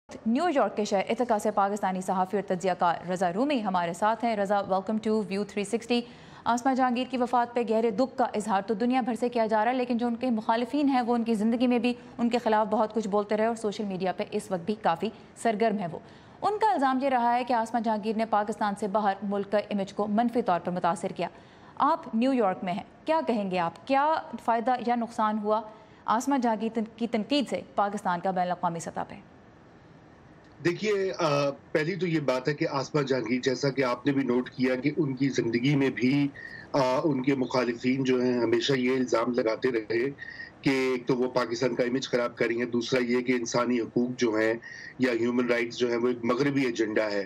New York के शहर इतका से पाकिस्तानी सहाफ़ी और तज्ज़ियाकार रज़ा रूमी हमारे साथ हैं। रज़ा, वेलकम टू व्यू 360। आसमा जहांगीर की वफ़ात पे गहरे दुख का इजहार तो दुनिया भर से किया जा रहा है, लेकिन जो उनके मुखालिफिन हैं वो उनकी ज़िंदगी में भी उनके खिलाफ बहुत कुछ बोलते रहे और सोशल मीडिया पे इस वक्त भी काफ़ी सरगर्म है। वो उनका इल्ज़ाम ये रहा है कि आसमा जहांगीर ने पाकिस्तान से बाहर मुल्क का इमेज को मनफी तौर पर मुतासर किया। आप न्यूयॉर्क में हैं, क्या कहेंगे आप, क्या फ़ायदा या नुकसान हुआ आसमा जहांगीर की तनकीद से पाकिस्तान का बैनुल-अक़वामी सतह पर? देखिए, पहली तो ये बात है कि आसमा जहांगीर, जैसा कि आपने भी नोट किया कि उनकी ज़िंदगी में भी उनके मुखालिफिन जो हैं हमेशा ये इल्ज़ाम लगाते रहे कि एक तो वो पाकिस्तान का इमेज ख़राब कर रही हैं, दूसरा ये कि इंसानी हकूक़ जो हैं या ह्यूमन राइट्स जो हैं वो एक मग़रबी एजेंडा है।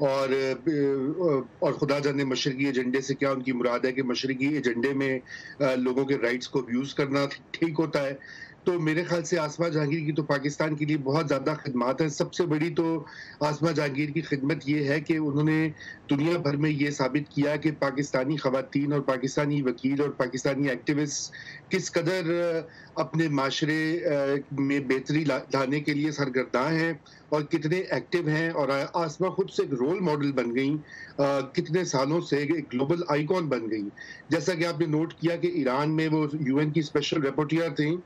और खुदा जाने मशरक़ी एजेंडे से क्या उनकी मुराद है कि मशरक़ी एजेंडे में लोगों के राइट्स को अब्यूज़ करना ठीक होता है। तो मेरे ख़्याल से आसमा जहांगीर की तो पाकिस्तान के लिए बहुत ज़्यादा ख़िदमत है। सबसे बड़ी तो आसमा जहांगीर की ख़िदमत ये है कि उन्होंने दुनिया भर में ये साबित किया कि पाकिस्तानी ख़वातीन और पाकिस्तानी वकील और पाकिस्तानी एक्टिविस्ट किस कदर अपने माशरे में बेहतरी लाने के लिए सरगर्दा हैं और कितने एक्टिव हैं। और आसमा खुद से एक रोल मॉडल बन गई, कितने सालों से एक ग्लोबल आइकॉन बन गई। जैसा कि आपने नोट किया कि ईरान में वो यूएन की स्पेशल रिपोर्टर थी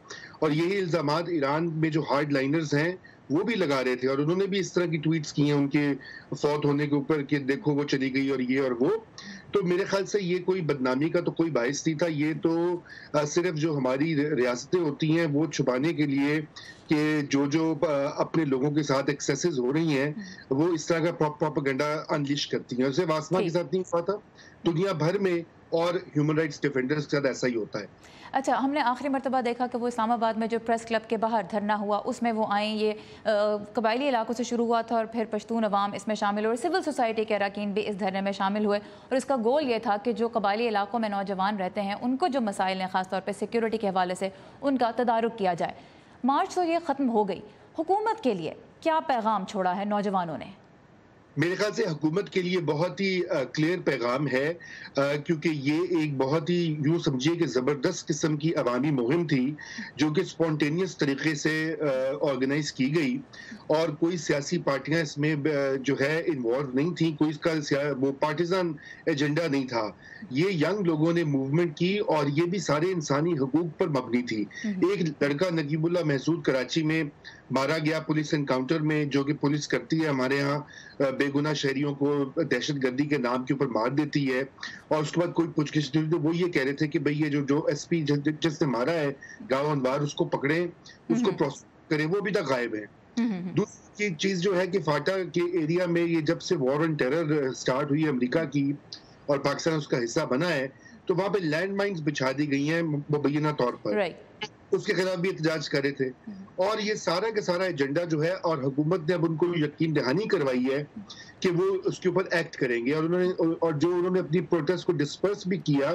और यही इल्ज़ामात ईरान में जो हार्ड लाइनर्स हैं वो भी लगा रहे थे, और उन्होंने भी इस तरह की ट्वीट्स की हैं उनके फौत होने के ऊपर कि देखो वो चली गई और ये और वो। तो मेरे ख्याल से ये कोई बदनामी का तो कोई बाइस नहीं था, ये तो सिर्फ जो हमारी रियासतें होती हैं वो छुपाने के लिए कि जो अपने लोगों के साथ एक्सेसेस हो रही हैं वो इस तरह का प्रोपेगेंडा अनलिश करती हैं। सिर्फ आसमा के साथ नहीं हुआ था, दुनिया भर में और ह्यूमन राइट्स डिफेंडर्स के साथ ऐसा ही होता है। अच्छा, हमने आखिरी मरतबा देखा कि वो इस्लामाबाद में जो प्रेस क्लब के बाहर धरना हुआ उसमें वो आए, ये कबायली इलाकों से शुरू हुआ था और फिर पश्तून अवाम इसमें शामिल हुए, सिविल सोसाइटी के अरकान भी इस धरने में शामिल हुए, और इसका गोल ये था कि जो कबायली इलाकों में नौजवान रहते हैं उनको जो मसाइल हैं ख़ासतौर पर सिक्योरिटी के हवाले से उनका तदारुक किया जाए। मार्च तो ये ख़त्म हो गई, हुकूमत के लिए क्या पैगाम छोड़ा है नौजवानों ने? मेरे ख्याल से हुकूमत के लिए बहुत ही क्लियर पैगाम है, क्योंकि ये एक बहुत ही यूँ समझिए कि ज़बरदस्त किस्म की अवामी मुहिम थी जो कि स्पॉन्टेनियस तरीके से ऑर्गेनाइज की गई, और कोई सियासी पार्टियां इसमें जो है इन्वॉल्व नहीं थी, कोई इसका वो पार्टिजन एजेंडा नहीं था। ये यंग लोगों ने मूवमेंट की और ये भी सारे इंसानी हकूक पर मबनी थी। एक लड़का नकीबुल्लाह महसूद कराची में मारा गया पुलिस एनकाउंटर में, जो कि पुलिस करती है हमारे यहाँ, बेगुनाह शहरियों को दहशतगर्दी के नाम के ऊपर मार देती है, और उसके बाद कोई पूछगिछ नहीं। तो वो ये कह रहे थे कि भाई ये जो एसपी जिसने मारा है गांव अनवार, उसको पकड़े, उसको प्रोसिक्यूट करें, वो अभी तक गायब है। दूसरी चीज जो है कि फाटा के एरिया में ये जब से वॉर ऑन टेरर स्टार्ट हुई अमेरिका की और पाकिस्तान उसका हिस्सा बना है, तो वहां पे लैंड माइन्स बिछा दी गई हैं मुबैना तौर पर, उसके खिलाफ भी एहतजाज कर रहे थे। और ये सारा का सारा एजेंडा जो है, और हुकूमत ने अब उनको यकीन दहानी करवाई है कि वो उसके ऊपर एक्ट करेंगे, और जो उन्होंने अपनी प्रोटेस्ट को डिस्पर्स भी किया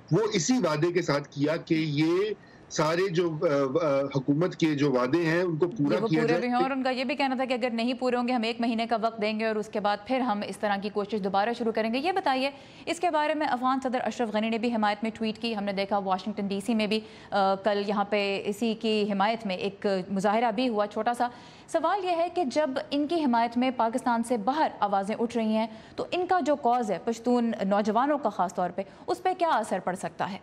वो इसी वादे के साथ किया कि ये सारे जो हुकूमत के जो वादे हैं उनको पूरा किया जाए। और उनका ये भी कहना था कि अगर नहीं पूरे होंगे हम 1 महीने का वक्त देंगे और उसके बाद फिर हम इस तरह की कोशिश दोबारा शुरू करेंगे। ये बताइए, इसके बारे में अफगान सदर अशरफ गनी ने भी हिमायत में ट्वीट की। हमने देखा वाशिंगटन डीसी में भी कल यहाँ पे इसी की हिमायत में एक मुजाहिरा भी हुआ छोटा सा। सवाल यह है कि जब इनकी हिमायत में पाकिस्तान से बाहर आवाज़ें उठ रही हैं तो इनका जो कॉज है पश्तून नौजवानों का ख़ास तौर पर, उस पर क्या असर पड़ सकता है?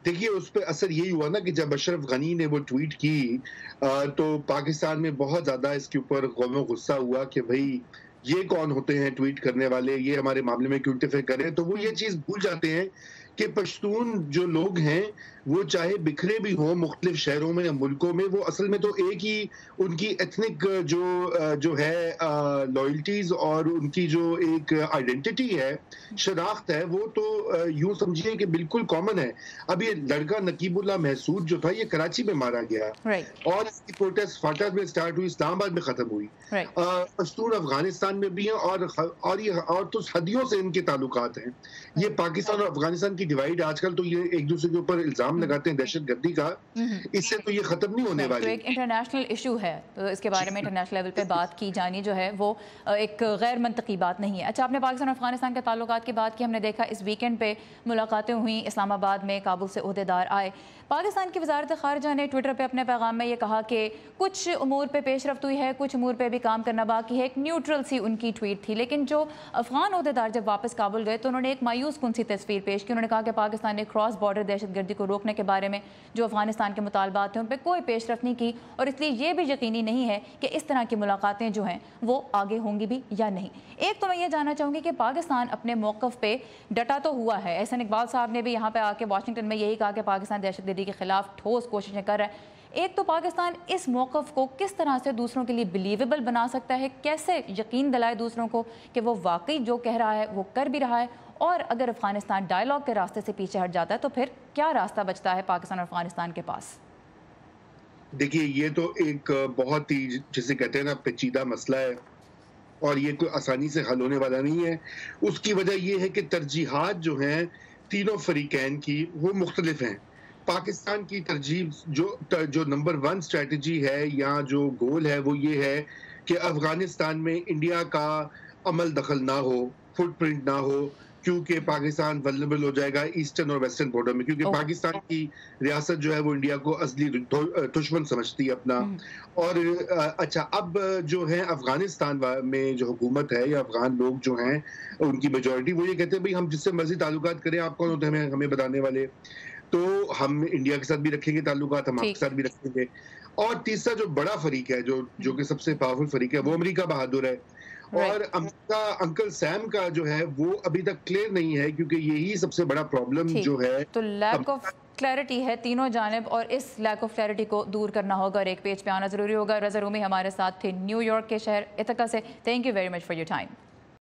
देखिए, उस पर असर यही हुआ ना कि जब अशरफ गनी ने वो ट्वीट की तो पाकिस्तान में बहुत ज़्यादा इसके ऊपर गौम गुस्सा हुआ कि भाई ये कौन होते हैं ट्वीट करने वाले, ये हमारे मामले में क्यों इंटरफेयर करें। तो वो ये चीज़ भूल जाते हैं कि पश्तून जो लोग हैं वो चाहे बिखरे भी हों मुख्तलिफ शहरों में या मुल्कों में, वो असल में तो एक ही उनकी एथनिक जो है लॉयल्टीज और उनकी जो एक आइडेंटिटी है, शनाख्त है, वो तो यूं समझिए कि बिल्कुल कॉमन है। अब ये लड़का नकीबुल्लाह महसूद जो था ये कराची में मारा गया, और इसकी प्रोटेस्ट फाटा में स्टार्ट हुई, इस्लामाबाद में खत्म हुई, पश्तून अफगानिस्तान में भी हैं, और तो सदियों से इनके ताल्लुकात हैं। ये पाकिस्तान और अफगानिस्तान की डिवाइड, आजकल तो ये एक दूसरे के ऊपर इल्जाम इल्जाम लगाते हैं दहशत गर्दी का, इससे तो ये खत्म नहीं होने तो वाली। एक इंटरनेशनल इशू है, तो इसके बारे में इंटरनेशनल लेवल पे बात की जानी जो है वो एक गैर मंतकी बात नहीं है। अच्छा, आपने पाकिस्तान और अफगानिस्तान के ताल्लुकात की बात की, हमने देखा इस वीकेंड पे मुलाकातें हुई, इस्लामाबाद में काबुल से ओहदेदार आए। पाकिस्तान की वजारत ख़ारिजा ने ट्विटर पे अपने पैगाम में ये कहा कि कुछ उमूर पे पेशरफ्त हुई है, कुछ उमूर पे भी काम करना बाकी है। एक न्यूट्रल सी उनकी ट्वीट थी, लेकिन जो अफगान ओहदेदार जब वापस काबुल गए तो उन्होंने एक मायूस कुन सी तस्वीर पेश की। उन्होंने कहा कि पाकिस्तान ने क्रॉस बॉर्डर दहशतगर्दी को रोकने के बारे में जो अफगानिस्तान के मुतालबात हैं उन पर कोई पेशरफ्त नहीं की, और इसलिए ये भी यकीनी नहीं है कि इस तरह की मुलाकातें जो हैं वो आगे होंगी भी या नहीं। एक तो मैं ये जानना चाहूँगी कि पाकिस्तान अपने मौक़िफ़ पे डटा तो हुआ है, एहसन इकबाल साहब ने भी यहाँ पे आके वाशिंगटन में यही कहा कि पाकिस्तान दहशतगर्दी के खिलाफ ठोस कोशिशें कर रहा है। एक तो पाकिस्तान इस मौक़िफ़ को किस तरह से दूसरों के लिए बिलीवेबल बना सकता है, कैसे यकीन दिलाए दूसरों को कि वो वाकई जो कह रहा है वो कर भी रहा है, और अगर अफगानिस्तान डायलॉग के रास्ते से पीछे हट जाता है तो फिर क्या रास्ता बचता है पाकिस्तान और अफगानिस्तान के पास? देखिए, ये तो एक बहुत ही, जिसे कहते हैं ना, पेचीदा मसला है और ये कोई आसानी से हल होने वाला नहीं है। उसकी वजह ये है कि तरजीहात जो हैं तीनों फरीकैन की वो मुख्तलिफ हैं। पाकिस्तान की तरजीह जो नंबर 1 स्ट्रेटजी है या जो गोल है वो ये है कि अफगानिस्तान में इंडिया का अमल दखल ना हो, फुटप्रिंट ना हो, क्योंकि पाकिस्तान वल्नरेबल हो जाएगा ईस्टर्न और वेस्टर्न बॉर्डर में, क्योंकि पाकिस्तान की रियासत जो है वो इंडिया को असली दुश्मन समझती है अपना। और अच्छा, अब जो है अफगानिस्तान में जो हुकूमत है या अफगान लोग जो हैं उनकी मेजॉरिटी वो ये कहते हैं भाई हम जिससे मर्जी ताल्लुकात करें, आप कौन होते हैं हमें बताने वाले, तो हम इंडिया के साथ भी रखेंगे ताल्लुकात, हम आपके साथ भी रखेंगे। और तीसरा जो बड़ा फरीक है, जो कि सबसे पावरफुल फरीक है, वो अमेरिका बहादुर है। और अमेरिका अंकल सैम का जो है वो अभी तक क्लियर नहीं है, क्योंकि यही सबसे बड़ा प्रॉब्लम जो है। तो लैक ऑफ क्लैरिटी है तीनों जानिब, और इस लैक ऑफ क्लैरिटी को दूर करना होगा और एक पेज पे आना जरूरी होगा। रज़ा रूमी हमारे साथ थे न्यूयॉर्क के शहर इथाका से। Thank you very much for your time.